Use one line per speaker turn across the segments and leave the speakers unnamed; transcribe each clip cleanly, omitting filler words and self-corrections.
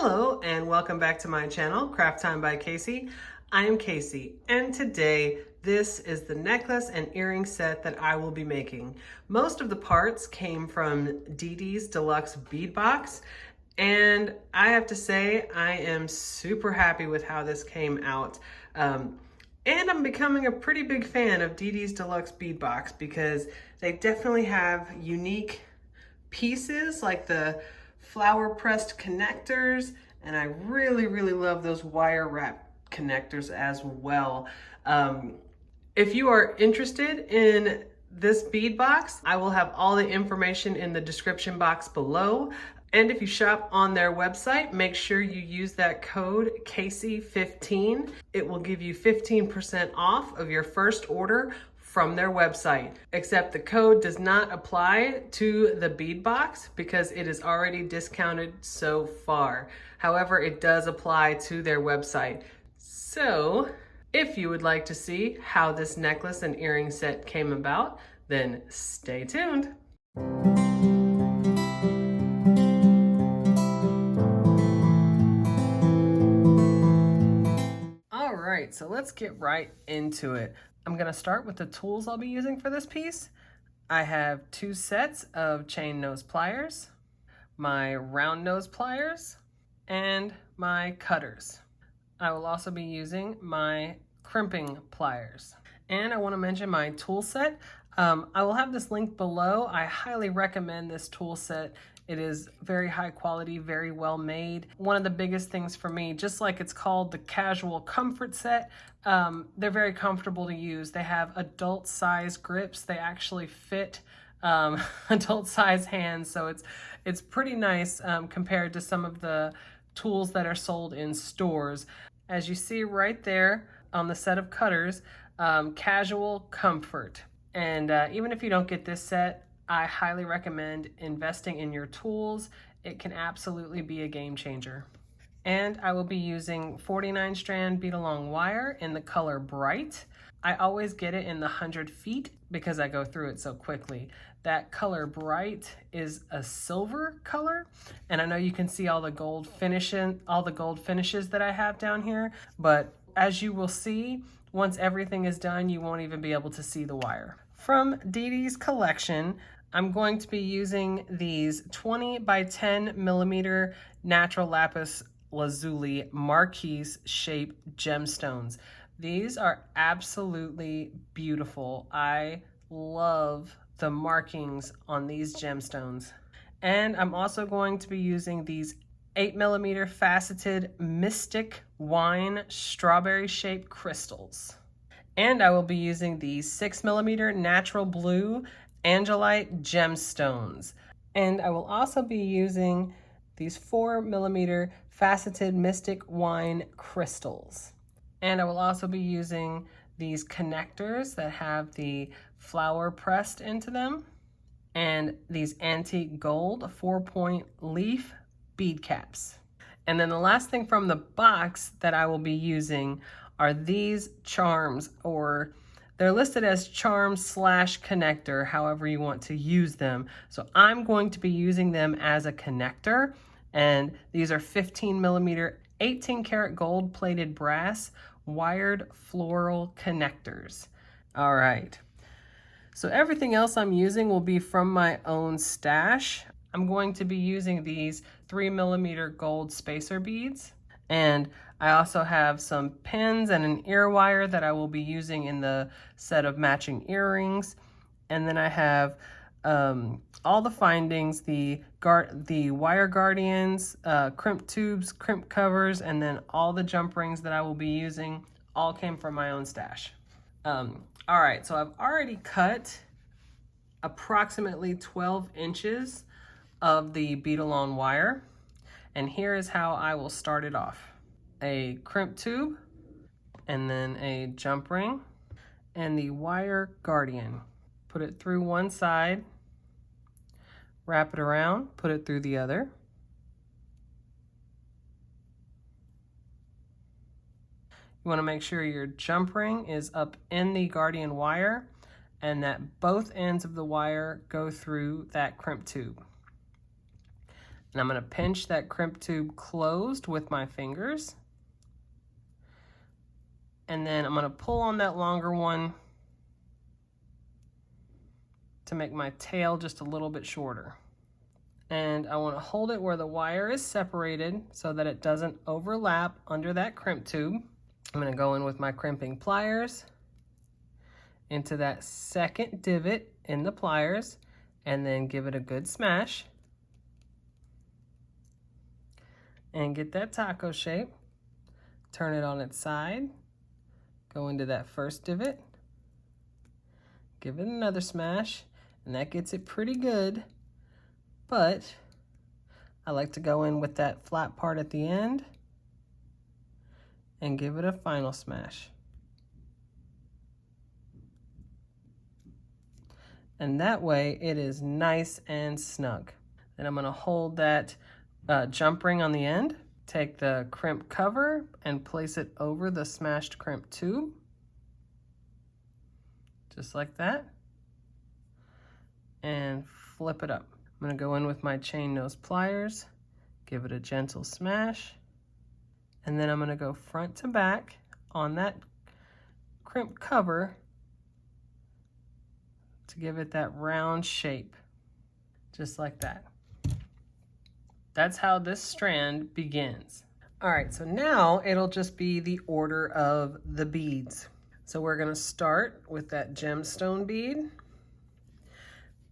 Hello and welcome back to my channel, Craft Time by Casey. I am Casey and today this is the necklace and earring set that I will be making. Most of the parts came from Didi's Deluxe bead box and I have to say I am super happy with how this came out. And I'm becoming a pretty big fan of Didi's Deluxe bead box because they definitely have unique pieces like the flower pressed connectors, and I really love those wire wrap connectors as well. If you are interested in this bead box, I will have all the information in the description box below. And if you shop on their website, make sure you use that code Casey15. It will give you 15% off of your first order from their website, except the code does not apply to the bead box because it is already discounted so far. However, it does apply to their website. So if you would like to see how this necklace and earring set came about, then stay tuned. All right, so let's get right into it. I'm gonna start with the tools I'll be using for this piece. I have 2 sets of chain nose pliers, my round nose pliers, and my cutters. I will also be using my crimping pliers. And I want to mention my tool set. I will have this linked below. I highly recommend this tool set. It is very high quality, very well made. One of the biggest things for me, just like it's called the casual comfort set, they're very comfortable to use. They have adult size grips. They actually fit adult size hands. So it's pretty nice compared to some of the tools that are sold in stores. As you see right there on the set of cutters, casual comfort. And even if you don't get this set, I highly recommend investing in your tools. It can absolutely be a game changer. And I will be using 49 strand bead along wire in the color Bright. I always get it in the 100 feet because I go through it so quickly. That color Bright is a silver color, and I know you can see all the gold finishes that I have down here, but as you will see, once everything is done, you won't even be able to see the wire. From Didi's collection, I'm going to be using these 20 by 10 millimeter natural lapis lazuli marquise shaped gemstones. These are absolutely beautiful. I love the markings on these gemstones. And I'm also going to be using these 8 millimeter faceted Mystic Wine strawberry shaped crystals. And I will be using these 6 millimeter natural blue Angelite gemstones. And I will also be using these 4 millimeter faceted Mystic Wine crystals. And I will also be using these connectors that have the flower pressed into them, and these antique gold 4-point leaf bead caps. And then the last thing from the box that I will be using are these charms, or they're listed as charms / connector, however you want to use them. So I'm going to be using them as a connector, and these are 15 millimeter 18 karat gold plated brass wired floral connectors. All right, so everything else I'm using will be from my own stash. I'm going to be using these 3 millimeter gold spacer beads, and I also have some pins and an ear wire that I will be using in the set of matching earrings. And then I have all the findings, the wire guardians, crimp tubes, crimp covers, and then all the jump rings that I will be using all came from my own stash. All right, so I've already cut approximately 12 inches of the bead along wire. And here is how I will start it off. A crimp tube, and then a jump ring, and the wire guardian. Put it through one side, wrap it around, put it through the other. You want to make sure your jump ring is up in the guardian wire and that both ends of the wire go through that crimp tube. And I'm going to pinch that crimp tube closed with my fingers. And then I'm going to pull on that longer one to make my tail just a little bit shorter. And I want to hold it where the wire is separated so that it doesn't overlap under that crimp tube. I'm going to go in with my crimping pliers into that second divot in the pliers and then give it a good smash. And get that taco shape. Turn it on its side. Go into that first divot. Give it another smash, and that gets it pretty good. But I like to go in with that flat part at the end and give it a final smash. And that way it is nice and snug. Then I'm going to hold that jump ring on the end, take the crimp cover and place it over the smashed crimp tube, just like that, and flip it up. I'm going to go in with my chain nose pliers, give it a gentle smash, and then I'm going to go front to back on that crimp cover to give it that round shape, just like that. That's how this strand begins. All right, so now it'll just be the order of the beads. So we're gonna start with that gemstone bead.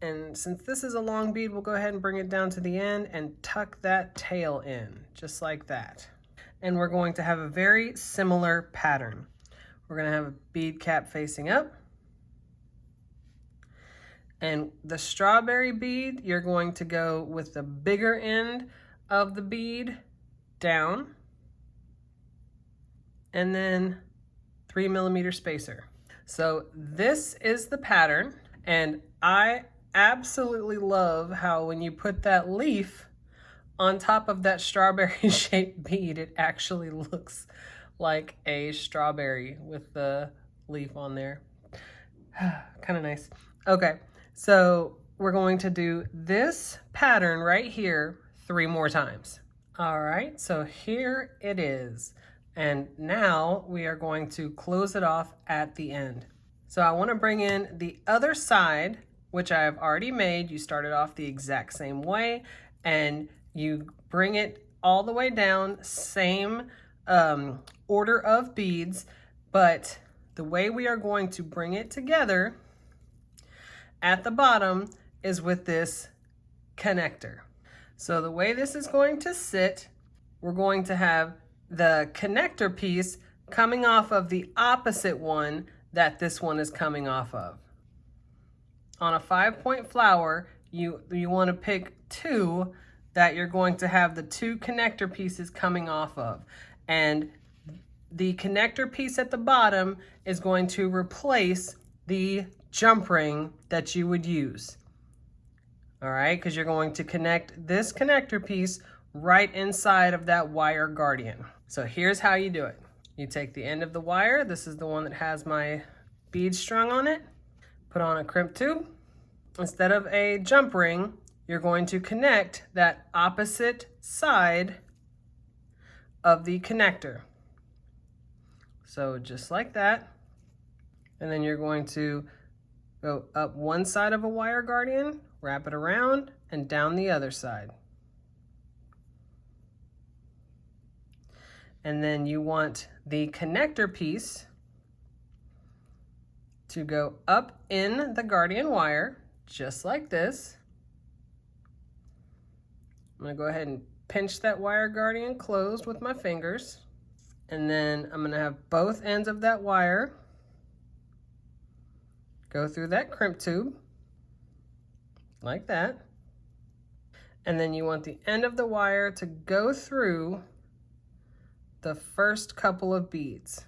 And since this is a long bead, we'll go ahead and bring it down to the end and tuck that tail in, just like that. And we're going to have a very similar pattern. We're gonna have a bead cap facing up. And the strawberry bead, you're going to go with the bigger end of the bead down, and then 3mm spacer. So this is the pattern, and I absolutely love how when you put that leaf on top of that strawberry shaped bead, it actually looks like a strawberry with the leaf on there. Kind of nice. Okay. So we're going to do this pattern right here 3 more times. All right, so here it is. And now we are going to close it off at the end. So I want to bring in the other side, which I have already made. You start it off the exact same way, and you bring it all the way down, same order of beads, but the way we are going to bring it together at the bottom is with this connector. So the way this is going to sit, we're going to have the connector piece coming off of the opposite one that this one is coming off of. On a 5-point flower, you want to pick 2 that you're going to have the 2 connector pieces coming off of. And the connector piece at the bottom is going to replace the jump ring that you would use. All right, because you're going to connect this connector piece right inside of that wire guardian. So here's how you do it. You take the end of the wire, this is the one that has my bead strung on it, put on a crimp tube. Instead of a jump ring, you're going to connect that opposite side of the connector. So just like that. And then you're going to go up one side of a wire guardian, wrap it around, and down the other side. And then you want the connector piece to go up in the guardian wire, just like this. I'm gonna go ahead and pinch that wire guardian closed with my fingers. And then I'm gonna have both ends of that wire go through that crimp tube, like that. And then you want the end of the wire to go through the first couple of beads.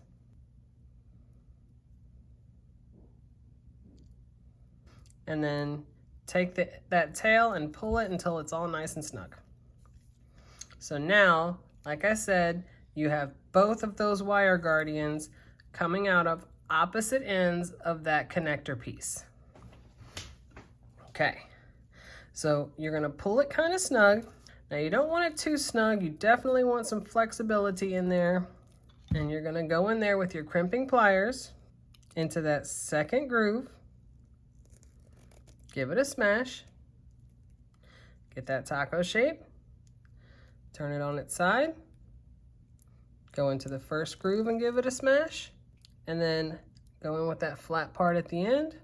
And then take that tail and pull it until it's all nice and snug. So now, like I said, you have both of those wire guardians coming out of opposite ends of that connector piece. Okay, so you're gonna pull it kind of snug. Now you don't want it too snug. You definitely want some flexibility in there. And you're gonna go in there with your crimping pliers into that second groove. Give it a smash. Get that taco shape. Turn it on its side. Go into the first groove and give it a smash. And then go in with that flat part at the end.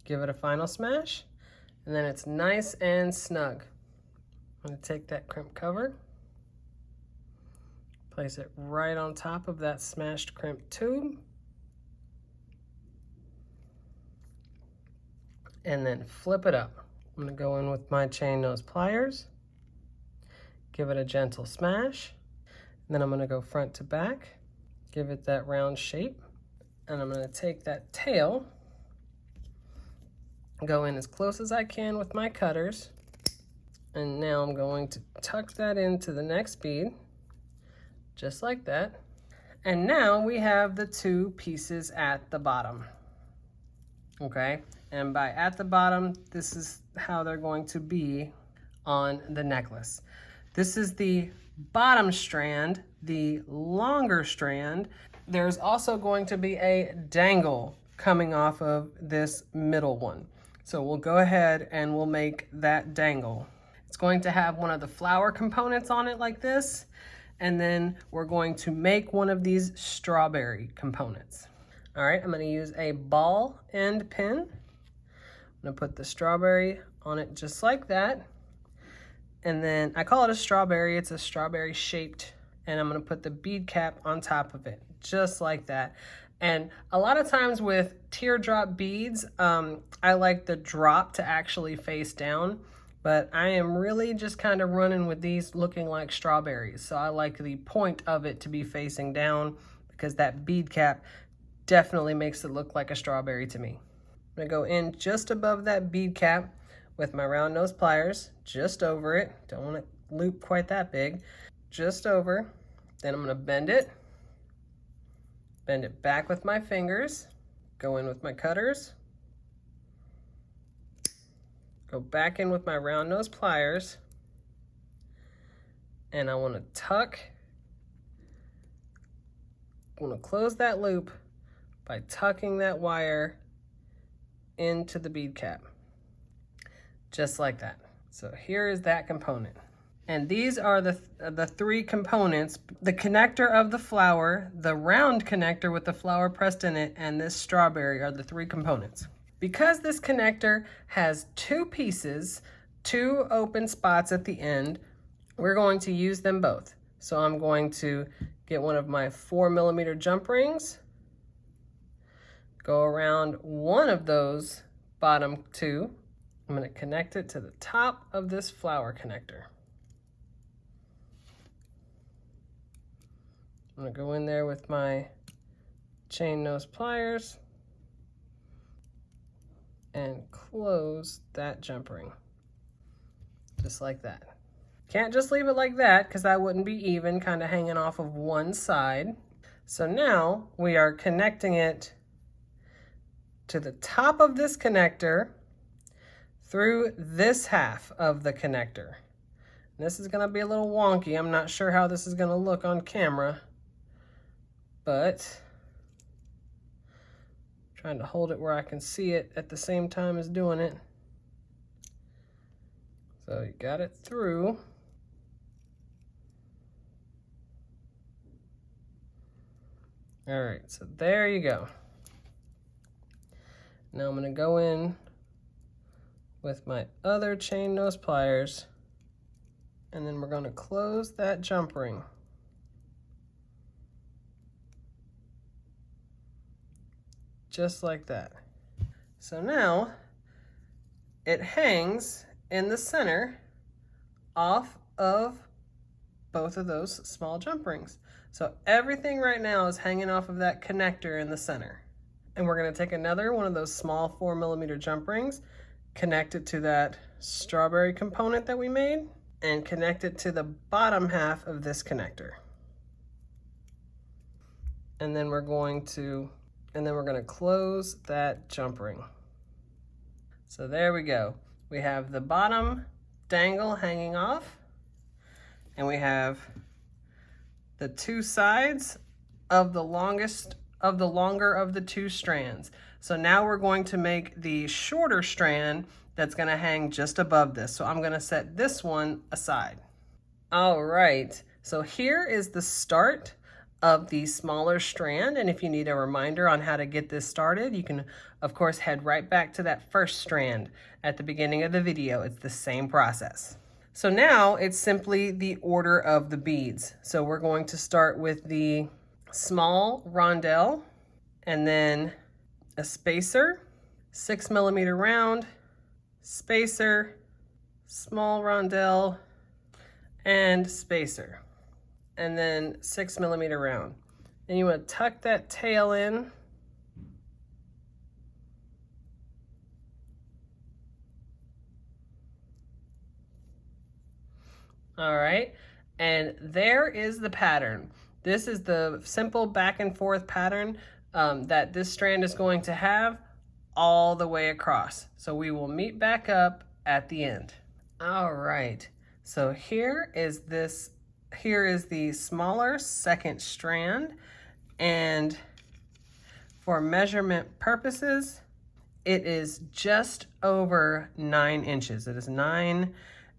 Give it a final smash. And then it's nice and snug. I'm gonna take that crimp cover. Place it right on top of that smashed crimp tube. And then flip it up. I'm gonna go in with my chain nose pliers. Give it a gentle smash. And then I'm gonna go front to back. Give it that round shape. And I'm gonna take that tail, go in as close as I can with my cutters. And now I'm going to tuck that into the next bead, just like that. And now we have the two pieces at the bottom, okay? And by at the bottom, this is how they're going to be on the necklace. This is the bottom strand, the longer strand. There's also going to be a dangle coming off of this middle one. So we'll go ahead and we'll make that dangle. It's going to have one of the flower components on it like this, and then we're going to make one of these strawberry components. All right, I'm gonna use a ball end pin. I'm gonna put the strawberry on it just like that. And then I call it a strawberry, it's a strawberry shaped, and I'm gonna put the bead cap on top of it, just like that. And a lot of times with teardrop beads, I like the drop to actually face down, but I am really just kind of running with these looking like strawberries. So I like the point of it to be facing down because that bead cap definitely makes it look like a strawberry to me. I'm gonna go in just above that bead cap with my round nose pliers, just over it. Don't want to loop quite that big, just over. Then I'm gonna bend it back with my fingers, go in with my cutters, go back in with my round nose pliers, and I want to tuck, I want to close that loop by tucking that wire into the bead cap, just like that. So here is that component. And these are the three components: the connector of the flower, the round connector with the flower pressed in it, and this strawberry are the three components. Because this connector has two pieces, two open spots at the end, we're going to use them both. So I'm going to get one of my 4mm jump rings, go around one of those bottom two. I'm going to connect it to the top of this flower connector. I'm going to go in there with my chain nose pliers and close that jump ring, just like that. Can't just leave it like that because that wouldn't be even, kind of hanging off of one side. So now we are connecting it to the top of this connector through this half of the connector. And this is going to be a little wonky. I'm not sure how this is going to look on camera, but I'm trying to hold it where I can see it at the same time as doing it. So you got it through. All right, so there you go. Now I'm going to go in with my other chain nose pliers, and then we're going to close that jump ring. Just like that. So now it hangs in the center off of both of those small jump rings. So everything right now is hanging off of that connector in the center. And we're going to take another one of those small 4mm jump rings, connect it to that strawberry component that we made, and connect it to the bottom half of this connector. And then we're going to close that jump ring. So there we go. We have the bottom dangle hanging off, and we have the two sides of the longer of the two strands. So now we're going to make the shorter strand that's gonna hang just above this. So I'm gonna set this one aside. All right, so here is the start of the smaller strand. And if you need a reminder on how to get this started, you can of course head right back to that first strand at the beginning of the video. It's the same process. So now it's simply the order of the beads. So we're going to start with the small rondelle and then a spacer, 6mm round, spacer, small rondelle, and spacer, and then 6mm round. And you want to tuck that tail in. All right, and there is the pattern. This is the simple back and forth pattern that this strand is going to have all the way across. So we will meet back up at the end. All right, so here is the smaller second strand, and for measurement purposes, it is just over 9 inches. It is 9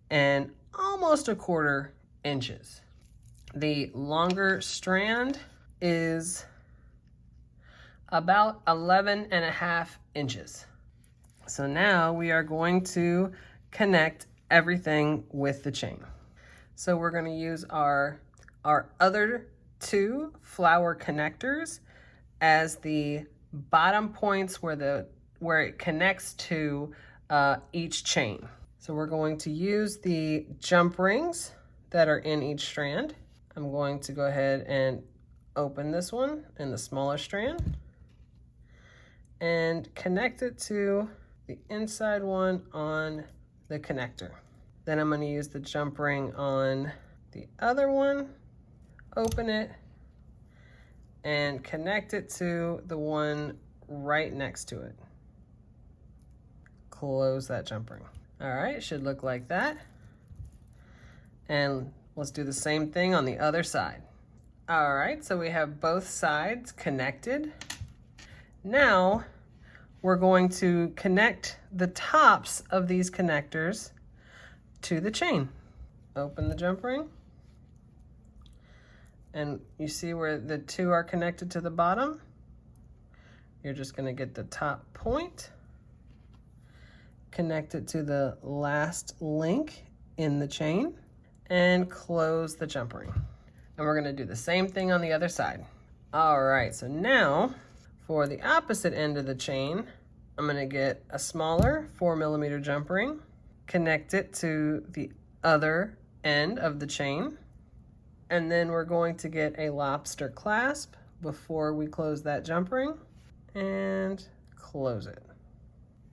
and almost 1/4 inches. The longer strand is about 11.5 inches. So now we are going to connect everything with the chain. So we're going to use our other 2 flower connectors as the bottom points where it connects to each chain. So we're going to use the jump rings that are in each strand. I'm going to go ahead and open this one in the smaller strand and connect it to the inside one on the connector. Then I'm going to use the jump ring on the other one, open it, and connect it to the one right next to it. Close that jump ring. All right, it should look like that. And let's do the same thing on the other side. All right, so we have both sides connected. Now we're going to connect the tops of these connectors to the chain. Open the jump ring. And you see where the 2 are connected to the bottom? You're just gonna get the top point, connect it to the last link in the chain, and close the jump ring. And we're gonna do the same thing on the other side. All right, so now for the opposite end of the chain, I'm gonna get a smaller 4mm jump ring, connect it to the other end of the chain, and then we're going to get a lobster clasp before we close that jump ring and close it.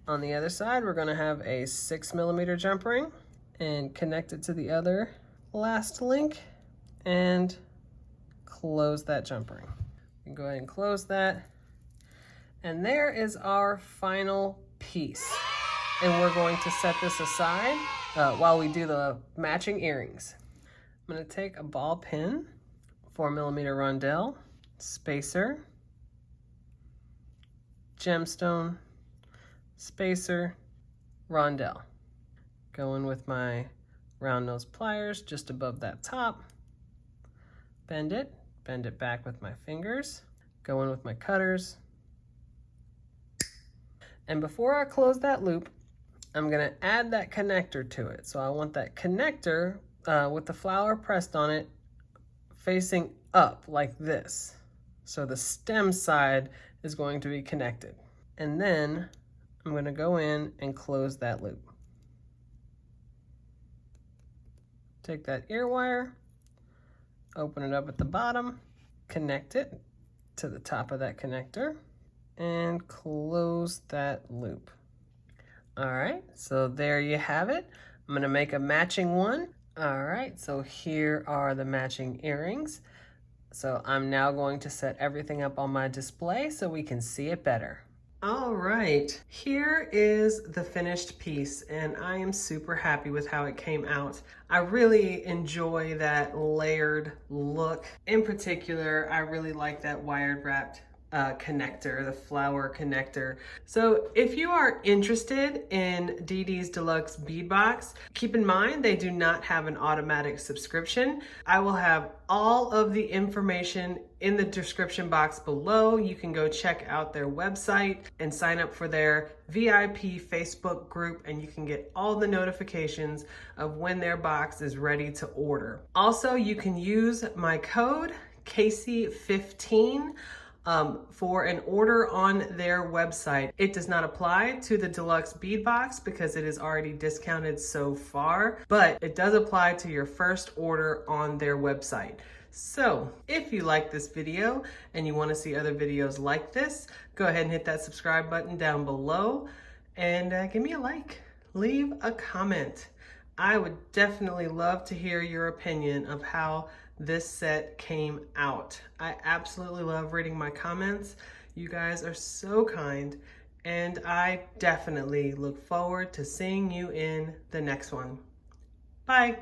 On the other side, we're gonna have a 6mm jump ring and connect it to the other last link and close that jump ring. You can go ahead and close that. And there is our final piece. And we're going to set this aside while we do the matching earrings. I'm gonna take a ball pin, 4mm rondelle, spacer, gemstone, spacer, rondelle. Go in with my round nose pliers just above that top. Bend it back with my fingers. Go in with my cutters. And before I close that loop, I'm gonna add that connector to it. So I want that connector with the flower pressed on it facing up like this. So the stem side is going to be connected. And then I'm gonna go in and close that loop. Take that ear wire, open it up at the bottom, connect it to the top of that connector, and close that loop. All right, so there you have it. I'm gonna make a matching one. All right, so here are the matching earrings. So I'm now going to set everything up on my display so we can see it better. All right, here is the finished piece, and I am super happy with how it came out. I really enjoy that layered look. In particular, I really like that wired wrapped connector, the flower connector. So if you are interested in Didi's Deluxe bead box, keep in mind they do not have an automatic subscription. I will have all of the information in the description box below. You can go check out their website and sign up for their VIP Facebook group, and you can get all the notifications of when their box is ready to order. Also, you can use my code Casey15 for an order on their website. It does not apply to the Deluxe bead box because it is already discounted so far, but it does apply to your first order on their website. So if you like this video and you want to see other videos like this, go ahead and hit that subscribe button down below and give me a like, leave a comment. I would definitely love to hear your opinion of how this set came out. I absolutely love reading my comments. You guys are so kind, and I definitely look forward to seeing you in the next one. Bye.